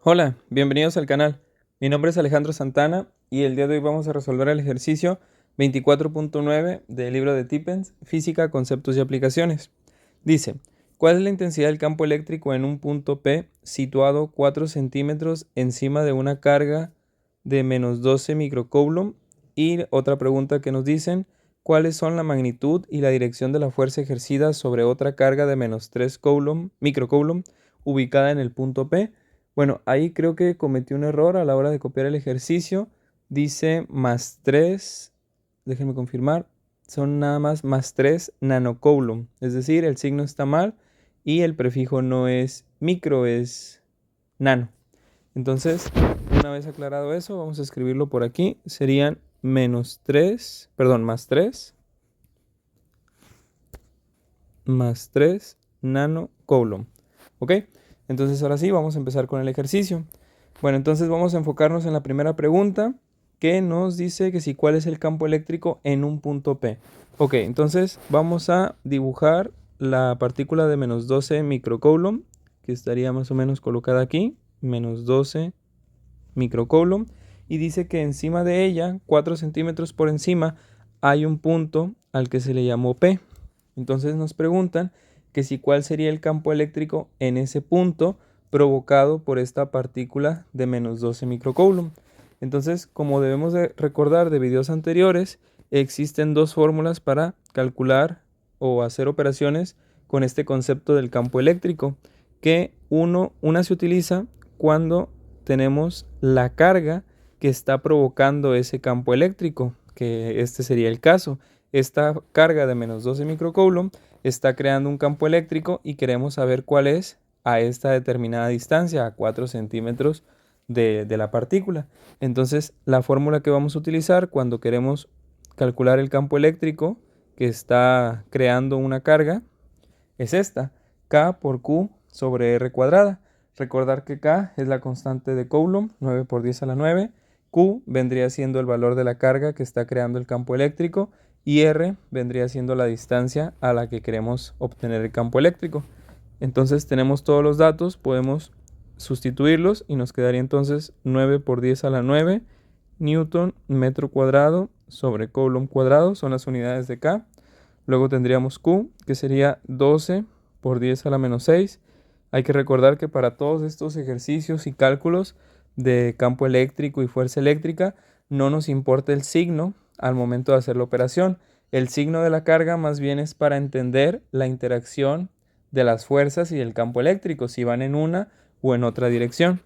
Hola, bienvenidos al canal. Mi nombre es Alejandro Santana y el día de hoy vamos a resolver el ejercicio 24.9 del libro de Tippens, Física, Conceptos y Aplicaciones. Dice, ¿cuál es la intensidad del campo eléctrico en un punto P situado 4 centímetros encima de una carga de menos 12 microcoulomb? Y otra pregunta que nos dicen, ¿cuáles son la magnitud y la dirección de la fuerza ejercida sobre otra carga de menos 3 microcoulomb ubicada en el punto P? Bueno, ahí creo que cometí un error a la hora de copiar el ejercicio. Dice más 3, déjenme confirmar, son nada más 3 nanocoulomb. Es decir, el signo está mal y el prefijo no es micro, es nano. Entonces, una vez aclarado eso, vamos a escribirlo por aquí. Serían más 3 nanocoulomb. ¿Ok? Entonces ahora sí, vamos a empezar con el ejercicio. Bueno, entonces vamos a enfocarnos en la primera pregunta que nos dice que si cuál es el campo eléctrico en un punto P. Ok, entonces vamos a dibujar la partícula de menos 12 microcoulomb, que estaría más o menos colocada aquí, menos 12 microcoulomb, y dice que encima de ella, 4 centímetros por encima, hay un punto al que se le llamó P. Entonces nos preguntan que si cuál sería el campo eléctrico en ese punto provocado por esta partícula de menos 12 microcoulomb. Entonces, como debemos de recordar de videos anteriores, existen dos fórmulas para calcular o hacer operaciones con este concepto del campo eléctrico, que una se utiliza cuando tenemos la carga que está provocando ese campo eléctrico, que este sería el caso. Esta carga de menos 12 microcoulomb está creando un campo eléctrico y queremos saber cuál es a esta determinada distancia, a 4 centímetros de la partícula. Entonces, la fórmula que vamos a utilizar cuando queremos calcular el campo eléctrico que está creando una carga es esta, K por Q sobre R cuadrada. Recordar que K es la constante de Coulomb, 9 por 10 a la 9. Q vendría siendo el valor de la carga que está creando el campo eléctrico y R vendría siendo la distancia a la que queremos obtener el campo eléctrico. Entonces tenemos todos los datos, podemos sustituirlos y nos quedaría entonces 9 por 10 a la 9 Newton metro cuadrado sobre Coulomb cuadrado, son las unidades de K. Luego tendríamos Q, que sería 12 por 10 a la menos 6. Hay que recordar que para todos estos ejercicios y cálculos de campo eléctrico y fuerza eléctrica, no nos importa el signo al momento de hacer la operación. El signo de la carga más bien es para entender la interacción de las fuerzas y del campo eléctrico, si van en una o en otra dirección.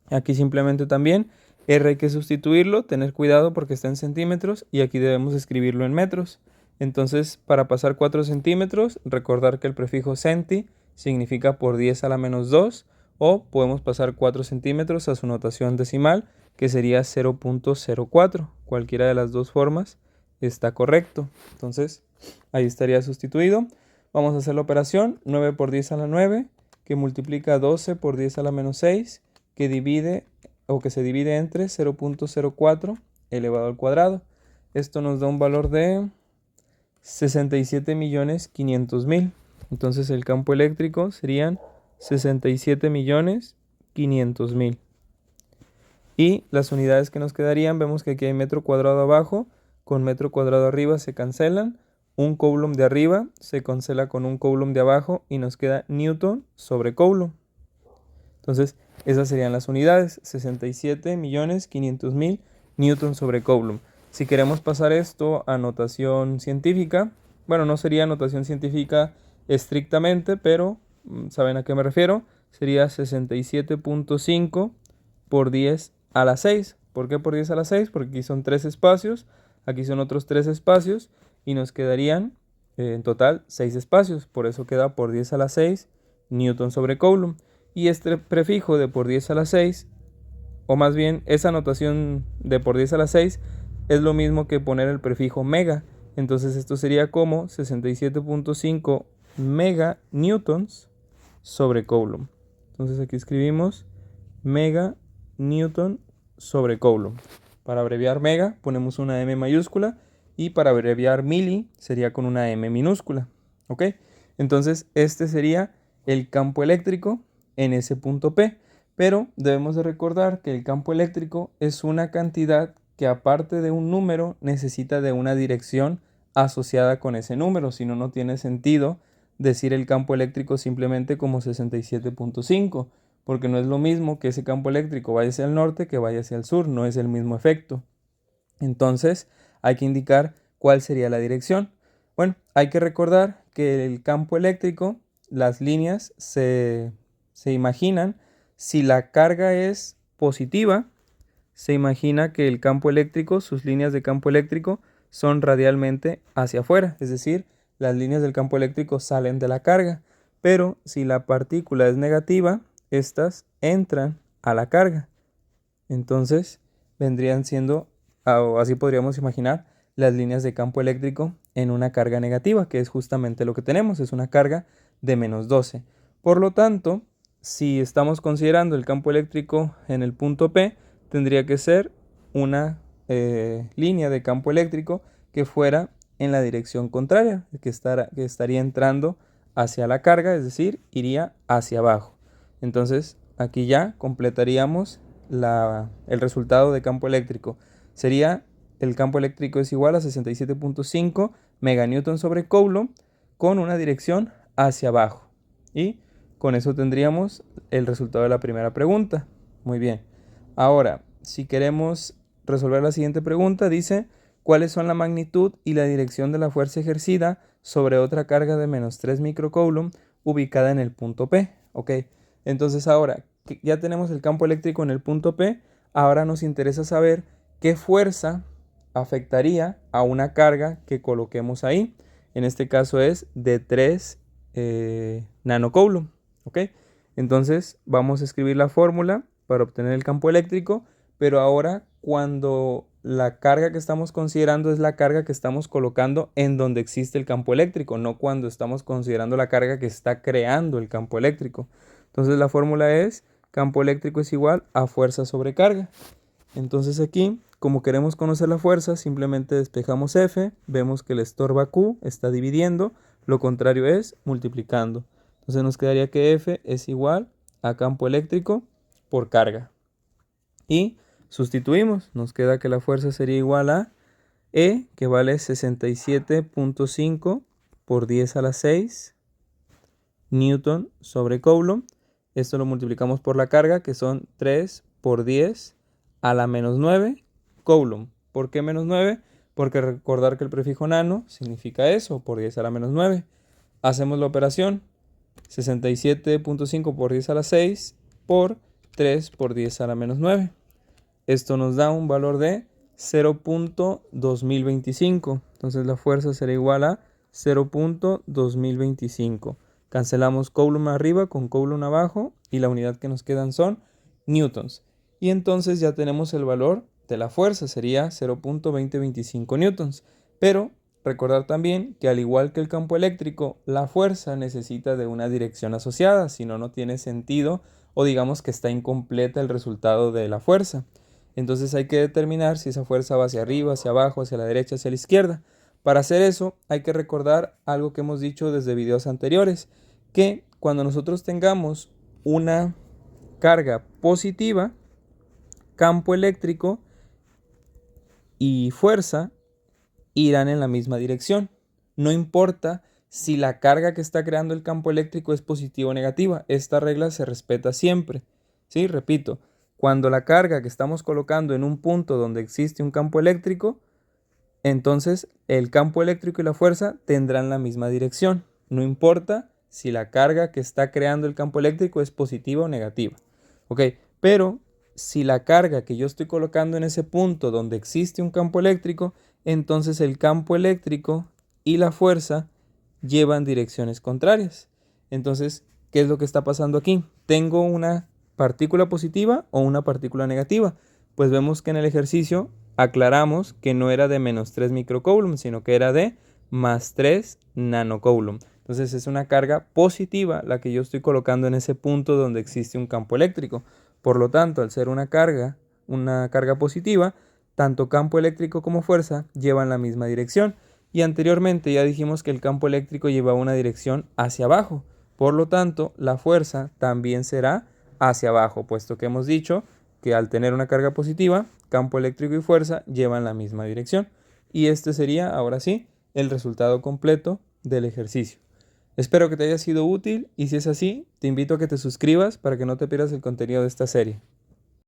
Aquí simplemente también R hay que sustituirlo, tener cuidado porque está en centímetros y aquí debemos escribirlo en metros. Entonces, para pasar 4 centímetros, recordar que el prefijo centi significa por 10 a la menos 2, o podemos pasar 4 centímetros a su notación decimal, que sería 0.04. Cualquiera de las dos formas está correcto. Entonces, ahí estaría sustituido. Vamos a hacer la operación, 9 por 10 a la 9, que multiplica 12 por 10 a la menos 6, que se divide entre 0.04 elevado al cuadrado. Esto nos da un valor de 67.500.000. Entonces el campo eléctrico serían 67.500.000. Y las unidades que nos quedarían, vemos que aquí hay metro cuadrado abajo, con metro cuadrado arriba se cancelan. Un coulomb de arriba se cancela con un coulomb de abajo y nos queda Newton sobre coulomb. Entonces, esas serían las unidades, 67.500.000 Newton sobre Coulomb. Si queremos pasar esto a notación científica, bueno, no sería notación científica estrictamente, pero ¿saben a qué me refiero? Sería 67.5 por 10 a la 6. ¿Por qué por 10 a la 6? Porque aquí son 3 espacios, aquí son otros 3 espacios y nos quedarían en total 6 espacios. Por eso queda por 10 a la 6 Newton sobre Coulomb. Y este prefijo de por 10 a la 6, o más bien esa notación de por 10 a la 6, es lo mismo que poner el prefijo mega. Entonces esto sería como 67.5 meganewtons sobre Coulomb. Entonces aquí escribimos meganewton sobre Coulomb. Para abreviar mega ponemos una M mayúscula y para abreviar mili sería con una M minúscula. ¿Ok? Entonces este sería el campo eléctrico en ese punto P. Pero debemos de recordar que el campo eléctrico es una cantidad que, aparte de un número, necesita de una dirección asociada con ese número. Si no, no tiene sentido decir el campo eléctrico simplemente como 67.5, porque no es lo mismo que ese campo eléctrico vaya hacia el norte que vaya hacia el sur, no es el mismo efecto. Entonces hay que indicar cuál sería la dirección. Bueno, hay que recordar que el campo eléctrico, las líneas se imaginan, si la carga es positiva, se imagina que el campo eléctrico, sus líneas de campo eléctrico son radialmente hacia afuera, es decir, las líneas del campo eléctrico salen de la carga, pero si la partícula es negativa, estas entran a la carga. Entonces vendrían siendo, o así podríamos imaginar, las líneas de campo eléctrico en una carga negativa, que es justamente lo que tenemos, es una carga de -12. Por lo tanto, si estamos considerando el campo eléctrico en el punto P, tendría que ser una línea de campo eléctrico que fuera en la dirección contraria, que estaría entrando hacia la carga, es decir, iría hacia abajo. Entonces, aquí ya completaríamos el resultado de campo eléctrico. Sería, el campo eléctrico es igual a 67.5 meganewton sobre coulomb con una dirección hacia abajo. Y con eso tendríamos el resultado de la primera pregunta. Muy bien. Ahora, si queremos resolver la siguiente pregunta, dice, ¿cuáles son la magnitud y la dirección de la fuerza ejercida sobre otra carga de -3 microcoulomb ubicada en el punto P? Ok, entonces ahora que ya tenemos el campo eléctrico en el punto P, ahora nos interesa saber qué fuerza afectaría a una carga que coloquemos ahí. En este caso es de 3 nanocoulomb. ¿Ok? Entonces vamos a escribir la fórmula para obtener el campo eléctrico, pero ahora cuando la carga que estamos considerando es la carga que estamos colocando en donde existe el campo eléctrico, no cuando estamos considerando la carga que está creando el campo eléctrico. Entonces la fórmula es campo eléctrico es igual a fuerza sobre carga. Entonces aquí, como queremos conocer la fuerza, simplemente despejamos F, vemos que le estorba Q, está dividiendo, lo contrario es multiplicando. Entonces nos quedaría que F es igual a campo eléctrico por carga. Y sustituimos, nos queda que la fuerza sería igual a E, que vale 67.5 por 10 a la 6 newton sobre coulomb. Esto lo multiplicamos por la carga, que son 3 por 10 a la -9 coulomb. ¿Por qué -9? Porque recordar que el prefijo nano significa eso, por 10 a la -9. Hacemos la operación, 67.5 por 10 a la 6 por 3 por 10 a la -9. Esto nos da un valor de 0.2025. Entonces la fuerza será igual a 0.2025. Cancelamos coulomb arriba con coulomb abajo y la unidad que nos quedan son newtons. Y entonces ya tenemos el valor de la fuerza, sería 0.2025 newtons. Pero recordar también que al igual que el campo eléctrico, la fuerza necesita de una dirección asociada, si no, no tiene sentido o digamos que está incompleta el resultado de la fuerza. Entonces hay que determinar si esa fuerza va hacia arriba, hacia abajo, hacia la derecha, hacia la izquierda. Para hacer eso hay que recordar algo que hemos dicho desde videos anteriores, que cuando nosotros tengamos una carga positiva, campo eléctrico y fuerza irán en la misma dirección. No importa si la carga que está creando el campo eléctrico es positiva o negativa. Esta regla se respeta siempre. ¿Sí? Repito, cuando la carga que estamos colocando en un punto donde existe un campo eléctrico, entonces el campo eléctrico y la fuerza tendrán la misma dirección. No importa si la carga que está creando el campo eléctrico es positiva o negativa. ¿Ok? Pero si la carga que yo estoy colocando en ese punto donde existe un campo eléctrico, entonces el campo eléctrico y la fuerza llevan direcciones contrarias. Entonces, ¿qué es lo que está pasando aquí? Tengo una partícula positiva o una partícula negativa. Pues vemos que en el ejercicio aclaramos que no era de -3 microcoulomb, sino que era de +3 nanocoulomb. Entonces es una carga positiva la que yo estoy colocando en ese punto donde existe un campo eléctrico. Por lo tanto, al ser una carga positiva, tanto campo eléctrico como fuerza llevan la misma dirección. Y anteriormente ya dijimos que el campo eléctrico lleva una dirección hacia abajo. Por lo tanto, la fuerza también será hacia abajo, puesto que hemos dicho que al tener una carga positiva, campo eléctrico y fuerza llevan la misma dirección. Y este sería, ahora sí, el resultado completo del ejercicio. Espero que te haya sido útil y si es así, te invito a que te suscribas para que no te pierdas el contenido de esta serie.